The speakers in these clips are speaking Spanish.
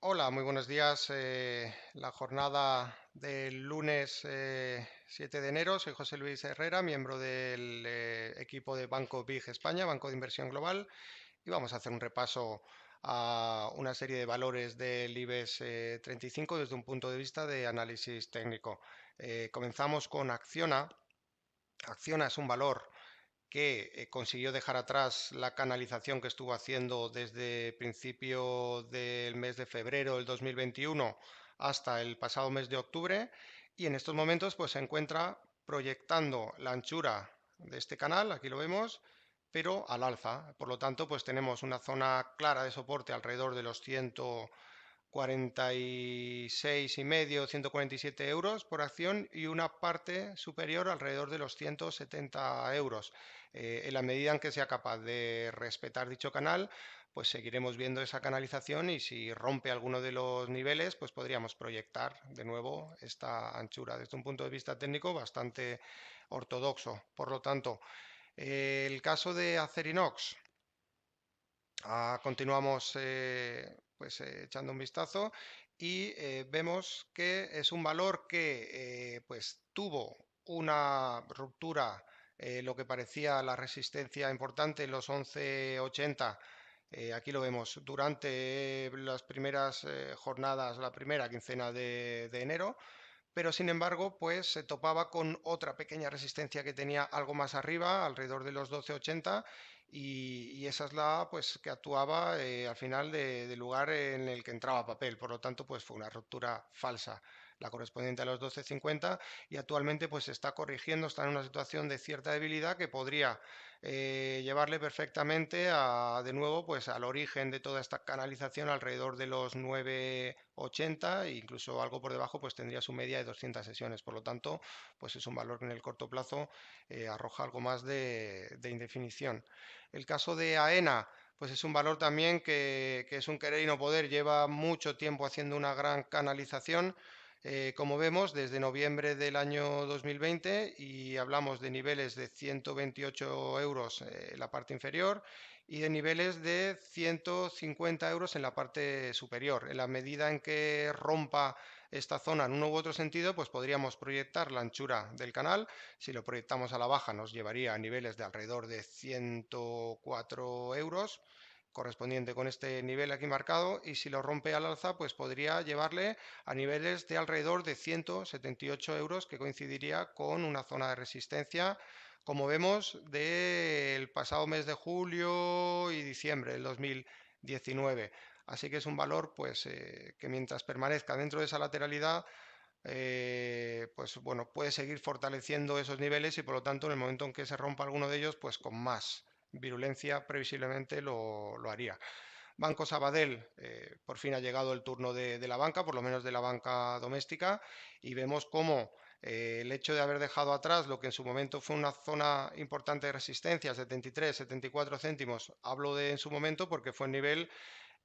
Hola, muy buenos días. La jornada del lunes 7 de enero. Soy José Luis Herrera, miembro del equipo de Banco Big España, Banco de Inversión Global, y vamos a hacer un repaso a una serie de valores del IBEX 35 desde un punto de vista de análisis técnico. Comenzamos con Acciona. Acciona es un valor que consiguió dejar atrás la canalización que estuvo haciendo desde principio del mes de febrero del 2021 hasta el pasado mes de octubre, y en estos momentos pues se encuentra proyectando la anchura de este canal, aquí lo vemos, pero al alza. Por lo tanto, pues tenemos una zona clara de soporte alrededor de los 146,5, 147 euros por acción, y una parte superior alrededor de los 170 euros. En la medida en que sea capaz de respetar dicho canal, pues seguiremos viendo esa canalización, y si rompe alguno de los niveles, pues podríamos proyectar de nuevo esta anchura desde un punto de vista técnico bastante ortodoxo. Por lo tanto, el caso de Acerinox. Continuamos pues, echando un vistazo, y vemos que es un valor que pues, tuvo una ruptura, lo que parecía la resistencia importante en los 11,80. Aquí lo vemos durante las primeras jornadas, la primera quincena de enero, pero sin embargo, pues se topaba con otra pequeña resistencia que tenía algo más arriba, alrededor de los 12,80, y esa es la pues que actuaba al final del lugar en el que entraba papel. Por lo tanto, pues fue una ruptura falsa, la correspondiente a los 12,50, y actualmente pues se está corrigiendo, está en una situación de cierta debilidad que podría llevarle perfectamente de nuevo pues al origen de toda esta canalización alrededor de los 9,80, e incluso algo por debajo pues tendría su media de 200 sesiones. Por lo tanto, pues es un valor que en el corto plazo arroja algo más de indefinición. El caso de AENA, pues es un valor también que es un querer y no poder, lleva mucho tiempo haciendo una gran canalización, como vemos, desde noviembre del año 2020, y hablamos de niveles de 128 euros en la parte inferior y de niveles de 150 euros en la parte superior. En la medida en que rompa esta zona en uno u otro sentido, pues podríamos proyectar la anchura del canal. Si lo proyectamos a la baja, nos llevaría a niveles de alrededor de 104 euros, correspondiente con este nivel aquí marcado, y si lo rompe al alza, pues podría llevarle a niveles de alrededor de 178 euros, que coincidiría con una zona de resistencia, como vemos, del pasado mes de julio y diciembre del 2019. Así que es un valor pues, que mientras permanezca dentro de esa lateralidad, pues bueno, puede seguir fortaleciendo esos niveles, y por lo tanto en el momento en que se rompa alguno de ellos, pues con más virulencia previsiblemente lo haría. Banco Sabadell, por fin ha llegado el turno de la banca, por lo menos de la banca doméstica, y vemos cómo el hecho de haber dejado atrás lo que en su momento fue una zona importante de resistencia, 73, 74 céntimos, hablo de en su momento porque fue el nivel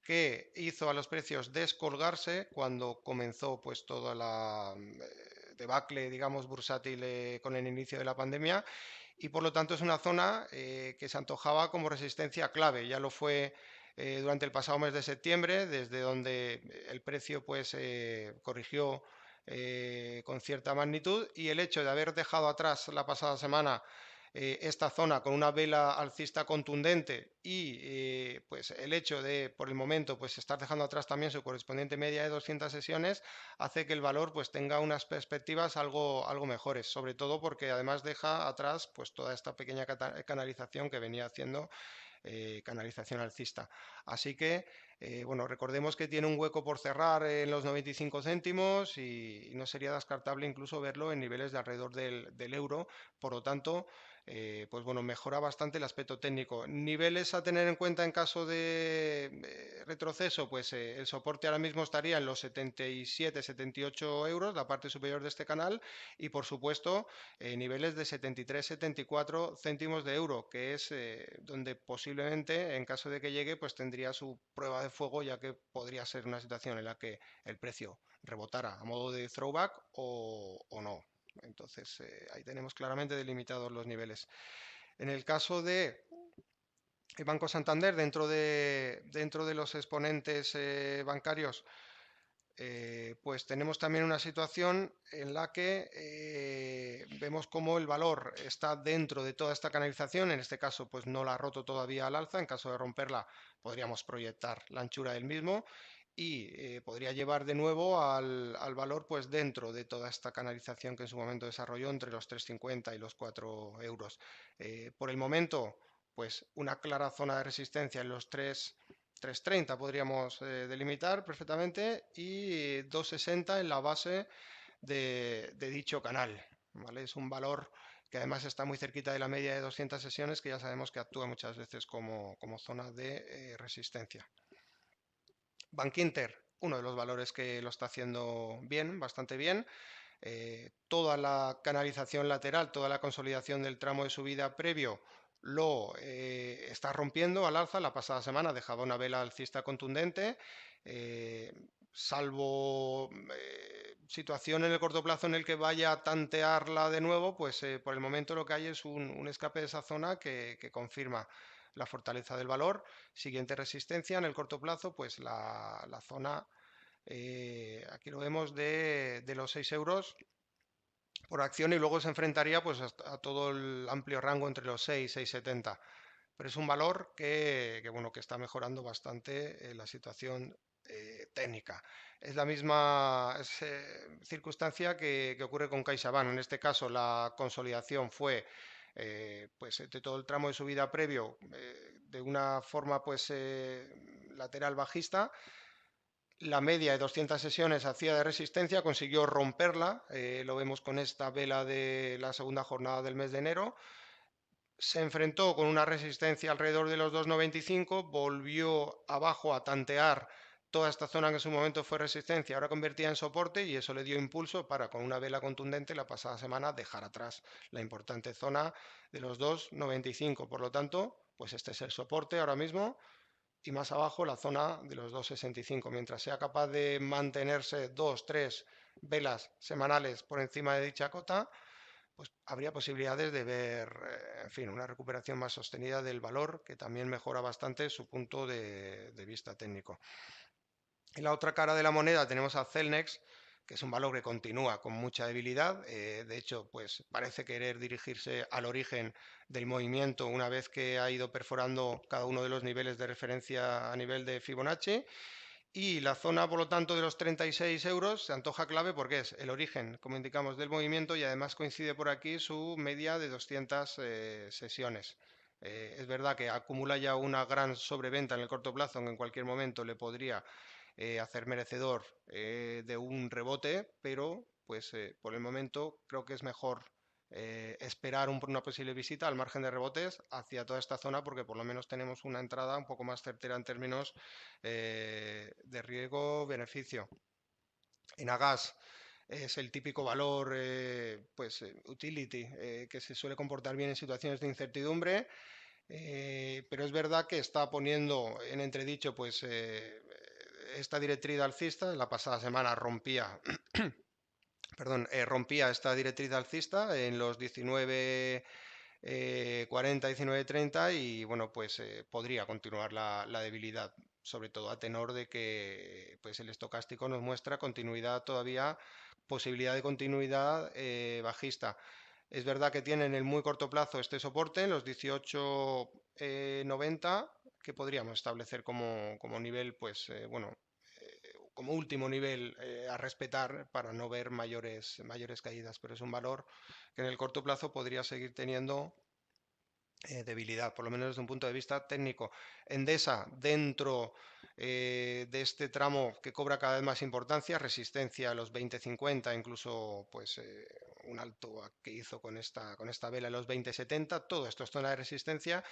que hizo a los precios descolgarse cuando comenzó pues toda la debacle, digamos, bursátil con el inicio de la pandemia, y por lo tanto es una zona que se antojaba como resistencia clave. Ya lo fue durante el pasado mes de septiembre, desde donde el precio pues corrigió con cierta magnitud, y el hecho de haber dejado atrás la pasada semana esta zona con una vela alcista contundente, y pues el hecho de por el momento pues estar dejando atrás también su correspondiente media de 200 sesiones, hace que el valor pues tenga unas perspectivas algo mejores, sobre todo porque además deja atrás pues toda esta pequeña canalización que venía haciendo, canalización alcista. Así que, bueno, recordemos que tiene un hueco por cerrar en los 95 céntimos, y no sería descartable incluso verlo en niveles de alrededor del euro. Por lo tanto, pues bueno, mejora bastante el aspecto técnico. Niveles a tener en cuenta en caso de retroceso, pues el soporte ahora mismo estaría en los 77, 78 euros, la parte superior de este canal, y por supuesto niveles de 73, 74 céntimos de euro, que es donde posiblemente, en caso de que llegue, pues tendría su prueba de fuego, ya que podría ser una situación en la que el precio rebotara a modo de throwback o no. Entonces ahí tenemos claramente delimitados los niveles. En el caso de El Banco Santander, dentro de los exponentes bancarios, pues tenemos también una situación en la que vemos cómo el valor está dentro de toda esta canalización. En este caso, pues no la ha roto todavía al alza. En caso de romperla, podríamos proyectar la anchura del mismo y podría llevar de nuevo al valor pues dentro de toda esta canalización que en su momento desarrolló entre los 3,50 y los 4 euros. Por el momento, pues una clara zona de resistencia en los 3,30 podríamos delimitar perfectamente y 2,60 en la base de dicho canal. ¿Vale? Es un valor que además está muy cerquita de la media de 200 sesiones, que ya sabemos que actúa muchas veces como zona de resistencia. Bankinter, uno de los valores que lo está haciendo bien, bastante bien. Toda la canalización lateral, toda la consolidación del tramo de subida previo lo está rompiendo al alza. La pasada semana dejaba una vela alcista contundente, eh, salvo situación en el corto plazo en el que vaya a tantearla de nuevo, pues por el momento lo que hay es un escape de esa zona que confirma la fortaleza del valor. Siguiente resistencia en el corto plazo, pues la zona, aquí lo vemos, de los 6 euros por acción y luego se enfrentaría pues a todo el amplio rango entre los 6 y 6,70. Pero es un valor bueno, que está mejorando bastante la situación técnica. Es la misma circunstancia que ocurre con CaixaBank. En este caso la consolidación fue pues de todo el tramo de subida previo de una forma pues lateral bajista. La media de 200 sesiones hacía de resistencia, consiguió romperla, lo vemos con esta vela de la segunda jornada del mes de enero. Se enfrentó con una resistencia alrededor de los 2,95, volvió abajo a tantear toda esta zona que en su momento fue resistencia, ahora convertida en soporte, y eso le dio impulso para, con una vela contundente la pasada semana, dejar atrás la importante zona de los 2,95. Por lo tanto, pues este es el soporte ahora mismo y más abajo la zona de los 2,65. Mientras sea capaz de mantenerse 2, 3 velas semanales por encima de dicha cota, pues habría posibilidades de ver, en fin, una recuperación más sostenida del valor, que también mejora bastante su punto de vista técnico. En la otra cara de la moneda tenemos a Celnex, que es un valor que continúa con mucha debilidad. De hecho, pues parece querer dirigirse al origen del movimiento una vez que ha ido perforando cada uno de los niveles de referencia a nivel de Fibonacci. Y la zona, por lo tanto, de los 36 euros se antoja clave porque es el origen, como indicamos, del movimiento, y además coincide por aquí su media de 200 sesiones. Es verdad que acumula ya una gran sobreventa en el corto plazo, aunque en cualquier momento le podría hacer merecedor de un rebote, pero pues por el momento creo que es mejor esperar una posible visita al margen de rebotes hacia toda esta zona, porque por lo menos tenemos una entrada un poco más certera en términos de riesgo-beneficio. En Agas es el típico valor pues utility que se suele comportar bien en situaciones de incertidumbre, pero es verdad que está poniendo en entredicho pues esta directriz alcista. La pasada semana rompía, perdón, rompía esta directriz alcista en los 19,40, 19,30, y bueno, pues podría continuar la debilidad, sobre todo a tenor de que pues el estocástico nos muestra continuidad todavía, posibilidad de continuidad bajista. Es verdad que tiene en el muy corto plazo este soporte en los 18,90, que podríamos establecer como nivel, pues bueno, como último nivel a respetar para no ver mayores caídas, pero es un valor que en el corto plazo podría seguir teniendo debilidad, por lo menos desde un punto de vista técnico. Endesa, dentro de este tramo que cobra cada vez más importancia, resistencia a los 20,50, incluso pues un alto que hizo con esta vela en los 20,70, todo esto es zona de resistencia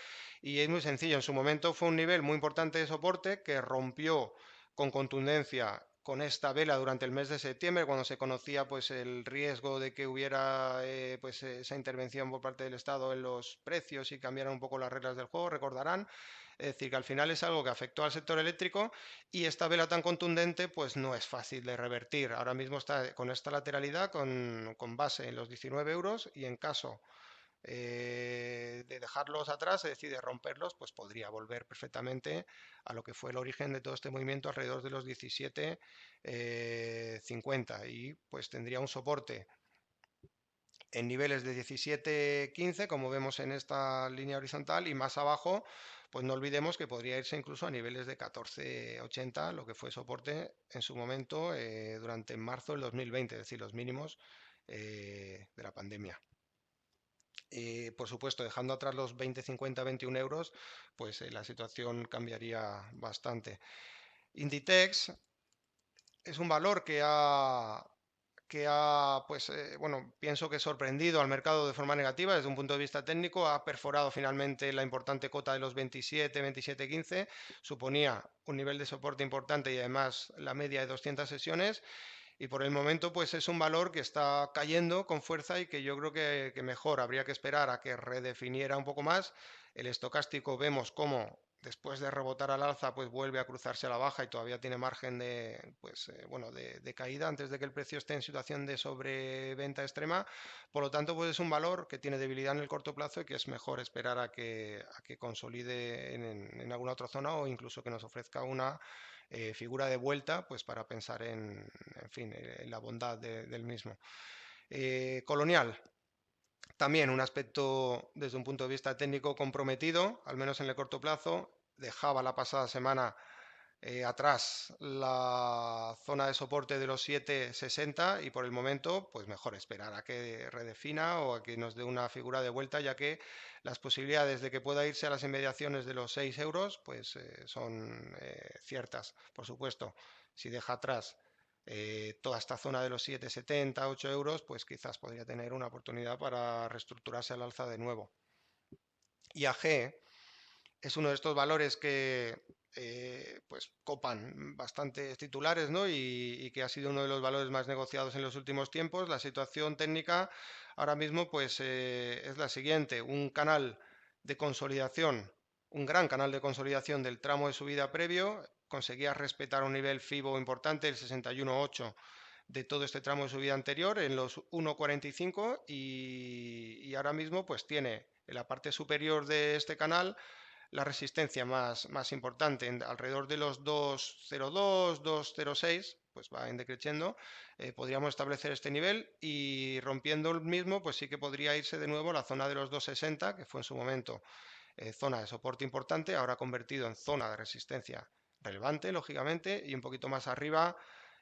y es muy sencillo. En su momento fue un nivel muy importante de soporte que rompió con contundencia con esta vela durante el mes de septiembre, cuando se conocía pues el riesgo de que hubiera pues esa intervención por parte del Estado en los precios y cambiaran un poco las reglas del juego, recordarán. Es decir, que al final es algo que afectó al sector eléctrico, y esta vela tan contundente pues no es fácil de revertir. Ahora mismo está con esta lateralidad con base en los 19 euros, y en caso de dejarlos atrás, es decir, de romperlos, pues podría volver perfectamente a lo que fue el origen de todo este movimiento alrededor de los 17,50 y pues tendría un soporte en niveles de 17,15, como vemos en esta línea horizontal, y más abajo, pues no olvidemos que podría irse incluso a niveles de 14,80, lo que fue soporte en su momento durante marzo del 2020, es decir, los mínimos de la pandemia. Por supuesto, dejando atrás los 20, 50, 21 euros, pues la situación cambiaría bastante. Inditex es un valor que ha, pues, bueno, pienso que sorprendido al mercado de forma negativa desde un punto de vista técnico, ha perforado finalmente la importante cota de los 27, 27,15, suponía un nivel de soporte importante y además la media de 200 sesiones, y por el momento pues es un valor que está cayendo con fuerza y que yo creo que mejor habría que esperar a que redefiniera un poco más. El estocástico vemos cómo después de rebotar al alza pues vuelve a cruzarse a la baja y todavía tiene margen de, pues, bueno, de caída antes de que el precio esté en situación de sobreventa extrema. Por lo tanto pues es un valor que tiene debilidad en el corto plazo y que es mejor esperar a que consolide en alguna otra zona o incluso que nos ofrezca una figura de vuelta, pues para pensar en fin, en la bondad del mismo. Colonial, también un aspecto desde un punto de vista técnico comprometido, al menos en el corto plazo. Dejaba la pasada semana atrás la zona de soporte de los 7,60 y por el momento pues mejor esperar a que redefina o a que nos dé una figura de vuelta, ya que las posibilidades de que pueda irse a las inmediaciones de los 6 euros pues son ciertas. Por supuesto, si deja atrás toda esta zona de los 7,70, 8 euros, pues quizás podría tener una oportunidad para reestructurarse al alza de nuevo. IAG es uno de estos valores que pues copan bastantes titulares, ¿no? Y que ha sido uno de los valores más negociados en los últimos tiempos. La situación técnica ahora mismo pues es la siguiente: un canal de consolidación, un gran canal de consolidación del tramo de subida previo, conseguía respetar un nivel FIBO importante, el 61,8 de todo este tramo de subida anterior en los 1,45 y ahora mismo pues tiene en la parte superior de este canal la resistencia más importante, alrededor de los 2,02, 2,06, pues va en decreciendo, podríamos establecer este nivel y rompiendo el mismo, pues sí que podría irse de nuevo a la zona de los 2,60, que fue en su momento zona de soporte importante, ahora convertido en zona de resistencia relevante, lógicamente, y un poquito más arriba,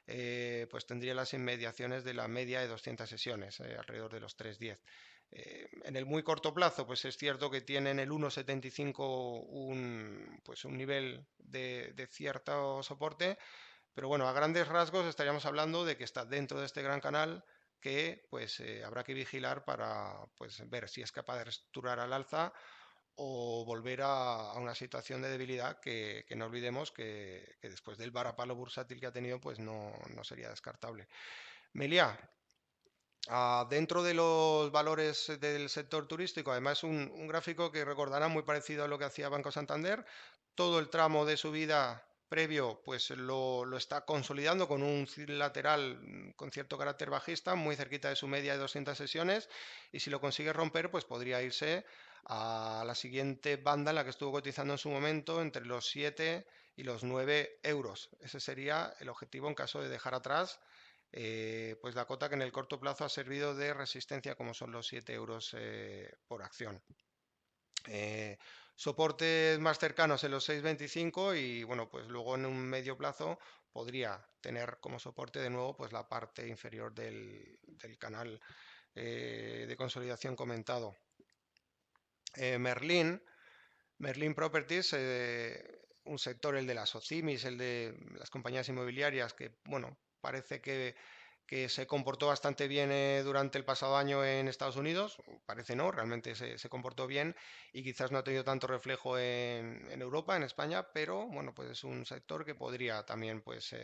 pues tendría las inmediaciones de la media de 200 sesiones, alrededor de los 3,10. En el muy corto plazo, pues es cierto que tienen el 1,75 pues un nivel de cierto soporte, pero bueno, a grandes rasgos estaríamos hablando de que está dentro de este gran canal que pues habrá que vigilar para pues, ver si es capaz de reestructurar al alza o volver a una situación de debilidad que no olvidemos que después del varapalo bursátil que ha tenido, pues no sería descartable. Meliá, dentro de los valores del sector turístico, además un gráfico que recordará muy parecido a lo que hacía Banco Santander. Todo el tramo de subida previo pues lo está consolidando con un lateral con cierto carácter bajista, muy cerquita de su media de 200 sesiones, y si lo consigue romper pues podría irse a la siguiente banda en la que estuvo cotizando en su momento, entre los 7 y los 9 euros. Ese sería el objetivo en caso de dejar atrás pues la cota que en el corto plazo ha servido de resistencia, como son los 7 euros por acción. Soportes más cercanos en los 6,25 y bueno, pues luego en un medio plazo podría tener como soporte de nuevo pues la parte inferior del canal de consolidación comentado. Merlin, Merlin Properties, un sector, el de las OCIMIS, el de las compañías inmobiliarias, que bueno, parece que se comportó bastante bien durante el pasado año en Estados Unidos, parece no, realmente se comportó bien y quizás no ha tenido tanto reflejo en Europa, en España, pero bueno, pues es un sector que podría también pues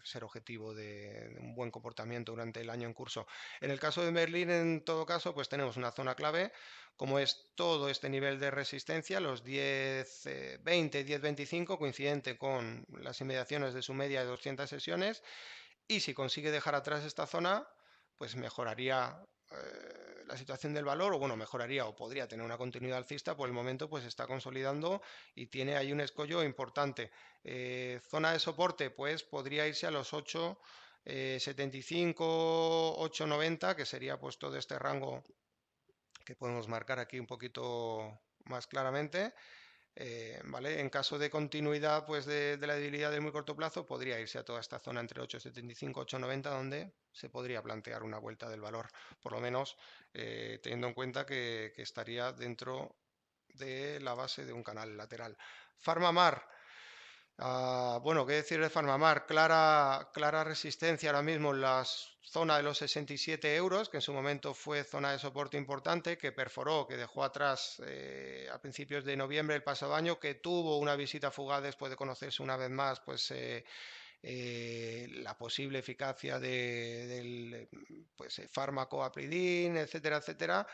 ser objetivo de un buen comportamiento durante el año en curso. En el caso de Berlín, en todo caso, pues tenemos una zona clave, como es todo este nivel de resistencia, los 10, 20, 10,25, coincidente con las inmediaciones de su media de 200 sesiones, y si consigue dejar atrás esta zona, pues mejoraría la situación del valor, o bueno, mejoraría o podría tener una continuidad alcista, por el momento pues está consolidando y tiene ahí un escollo importante. Zona de soporte, pues podría irse a los 8,75, 8,90, que sería pues todo este rango que podemos marcar aquí un poquito más claramente. ¿Vale? En caso de continuidad pues de la debilidad de muy corto plazo, podría irse a toda esta zona entre 8,75 y 8,90, donde se podría plantear una vuelta del valor, por lo menos teniendo en cuenta que estaría dentro de la base de un canal lateral. Farmamar. Bueno, qué decir de Farmamar, clara resistencia ahora mismo en la zona de los 67 euros, que en su momento fue zona de soporte importante, que perforó, que dejó atrás a principios de noviembre del pasado año, que tuvo una visita fugaz después de conocerse una vez más, pues la posible eficacia del pues, fármaco Apridin, etcétera, etcétera,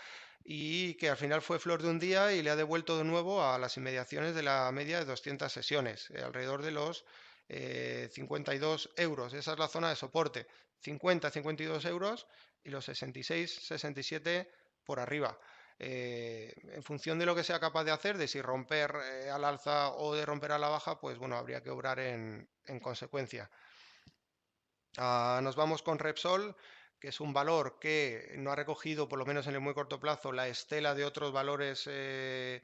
y que al final fue flor de un día y le ha devuelto de nuevo a las inmediaciones de la media de 200 sesiones, alrededor de los 52 euros. Esa es la zona de soporte, 50, 52 euros y los 66, 67 por arriba. En función de lo que sea capaz de hacer, de si romper al alza o de romper a la baja, pues bueno, habría que obrar en consecuencia. Nos vamos con Repsol, que es un valor que no ha recogido, por lo menos en el muy corto plazo, la estela de otros valores del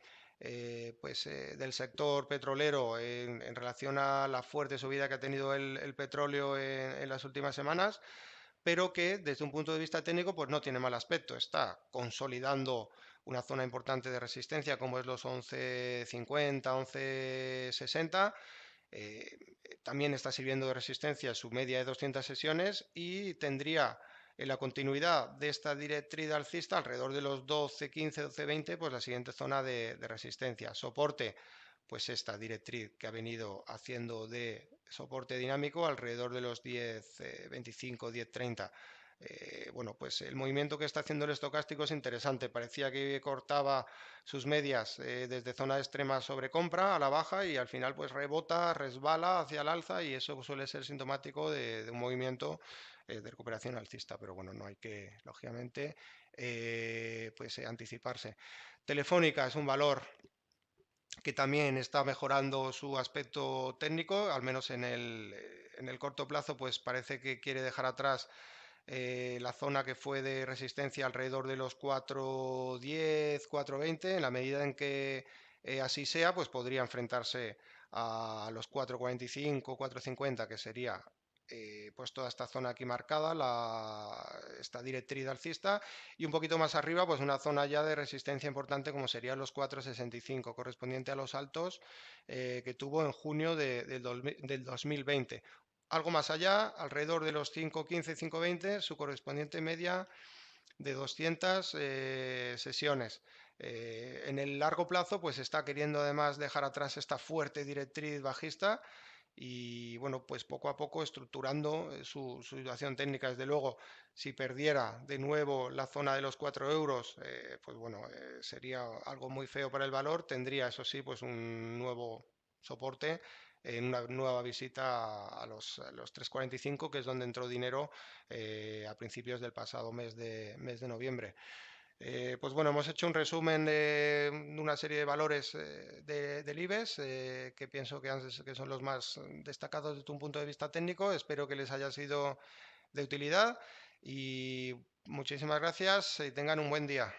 sector petrolero en relación a la fuerte subida que ha tenido el petróleo en las últimas semanas, pero que desde un punto de vista técnico pues no tiene mal aspecto. Está consolidando una zona importante de resistencia como es los 11,50, 11,60. También está sirviendo de resistencia su media de 200 sesiones y tendría en la continuidad de esta directriz alcista alrededor de los 12,15, 12,20, pues la siguiente zona de resistencia. Soporte, pues esta directriz que ha venido haciendo de soporte dinámico alrededor de los 10,25, 10,30. Bueno, pues el movimiento que está haciendo el estocástico es interesante. Parecía que cortaba sus medias desde zona extrema sobre compra a la baja y al final pues rebota, resbala hacia el alza y eso suele ser sintomático de un movimiento de recuperación alcista. Pero bueno, no hay que, lógicamente, anticiparse. Telefónica es un valor que también está mejorando su aspecto técnico, al menos en el corto plazo, pues parece que quiere dejar atrás la zona que fue de resistencia alrededor de los 4,10, 4,20. En la medida en que así sea, pues podría enfrentarse a los 4,45, 4,50, que sería pues toda esta zona aquí marcada, esta directriz alcista, y un poquito más arriba, pues una zona ya de resistencia importante como serían los 4,65, correspondiente a los altos que tuvo en junio del 2020. Algo más allá, alrededor de los 5,15, 5,20, su correspondiente media de 200 sesiones. En el largo plazo, pues está queriendo además dejar atrás esta fuerte directriz bajista y bueno, pues poco a poco estructurando su situación técnica. Desde luego, si perdiera de nuevo la zona de los 4 euros, pues bueno, sería algo muy feo para el valor. Tendría, eso sí, pues un nuevo soporte en una nueva visita a los 3,45, que es donde entró dinero a principios del pasado mes de noviembre. Pues bueno, hemos hecho un resumen de una serie de valores del IBEX que pienso que son los más destacados desde un punto de vista técnico. Espero que les haya sido de utilidad y muchísimas gracias y tengan un buen día.